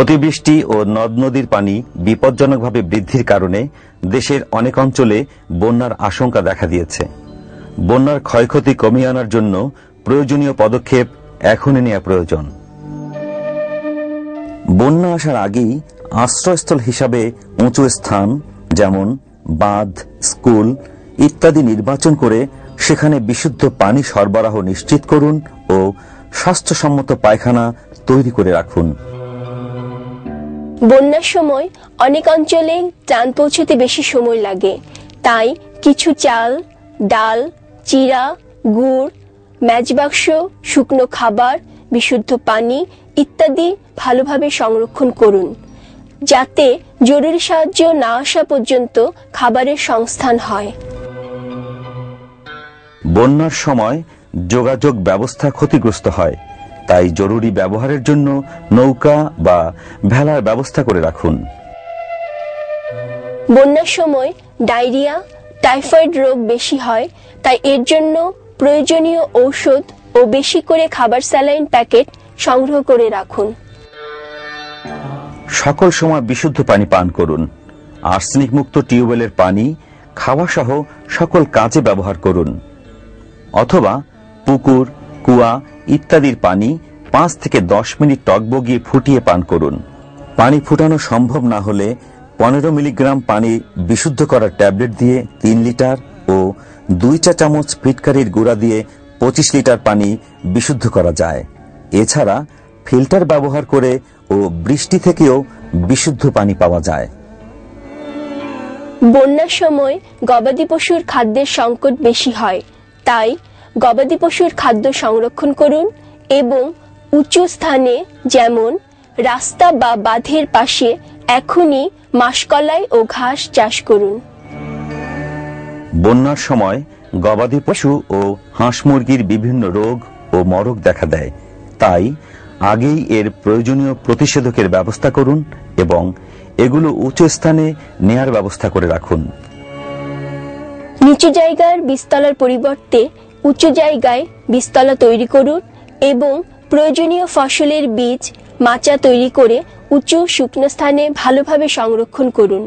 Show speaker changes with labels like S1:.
S1: অতিবৃষ্টি ও নদ নদীর পানি বিপজ্জনকভাবে বৃদ্ধির কারণে দেশের অনেক অঞ্চলে বন্যার আশঙ্কা দেখা দিয়েছে। বন্যার ক্ষয়ক্ষতি কমিয়ে আনার জন্য প্রয়োজনীয় পদক্ষেপ এখনই নেওয়া প্রয়োজন। বন্যা আসার আগেই আশ্রয়স্থল হিসাবে উঁচু স্থান যেমন বাঁধ, স্কুল ইত্যাদি নির্বাচন করে সেখানে বিশুদ্ধ পানি সরবরাহ নিশ্চিত করুন ও স্বাস্থ্যসম্মত পায়খানা তৈরি করে রাখুন।
S2: বন্যার সময় অনেক অঞ্চলে ত্রাণ পৌঁছতে বেশি সময় লাগে, তাই কিছু চাল, ডাল, চিরা, গুড়, ম্যাচবাক্স, শুকনো খাবার, বিশুদ্ধ পানি ইত্যাদি ভালোভাবে সংরক্ষণ করুন, যাতে জরুরি সাহায্য না আসা পর্যন্ত খাবারের সংস্থান হয়।
S1: বন্যার সময় যোগাযোগ ব্যবস্থা ক্ষতিগ্রস্ত হয়, তাই জরুরি ব্যবহারের জন্য নৌকা বা ভেলার ব্যবস্থা করে রাখুন।
S2: বন্যার সময় ডায়রিয়া, টাইফয়েড রোগ বেশি হয়, তাই এর জন্য প্রয়োজনীয় ঔষধ ও বেশি করে খাবার স্যালাইন প্যাকেট সংগ্রহ করে রাখুন।
S1: সকল সময় বিশুদ্ধ পানি পান করুন। আর্সেনিক মুক্ত টিউবওয়েলের পানি খাওয়া সহ সকল কাজে ব্যবহার করুন, অথবা পুকুর, কুয়া ইত্যাদির পানি 5 থেকে 10 মিনিট টক বগিয়ে ফুটিয়ে পান করুন। পানি ফুটানো সম্ভব না হলে 15 মিলিগ্রাম পানি বিশুদ্ধ করার ট্যাবলেট দিয়ে 3 লিটার ও 2 চা চামচ ফিটকারির গুঁড়া দিয়ে 25 লিটার পানি বিশুদ্ধ করা যায়। এছাড়া ফিল্টার ব্যবহার করে ও বৃষ্টি থেকেও বিশুদ্ধ পানি পাওয়া যায়।
S2: বন্যার সময় গবাদি পশুর খাদ্যের সংকট বেশি হয়, তাই গবাদি পশুর খাদ্য সংরক্ষণ করুন এবং উঁচু স্থানে যেমন রাস্তা বা বাঁধের পাশে এখনই মাসকলাই ও ঘাস চাষ করুন।
S1: বন্যার সময় গবাদি পশু ও হাঁস মুরগির বিভিন্ন রোগ ও মরক দেখা দেয়, তাই আগেই এর প্রয়োজনীয় প্রতিষেধকের ব্যবস্থা করুন এবং এগুলো উঁচু স্থানে নেয়ার ব্যবস্থা করে রাখুন।
S2: নিচু জায়গার বীজতলার পরিবর্তে উঁচু জায়গায় বীজতলা তৈরি করুন এবং প্রয়োজনীয় ফসলের বীজ মাচা তৈরি করে উঁচু শুকনো স্থানে ভালোভাবে সংরক্ষণ করুন।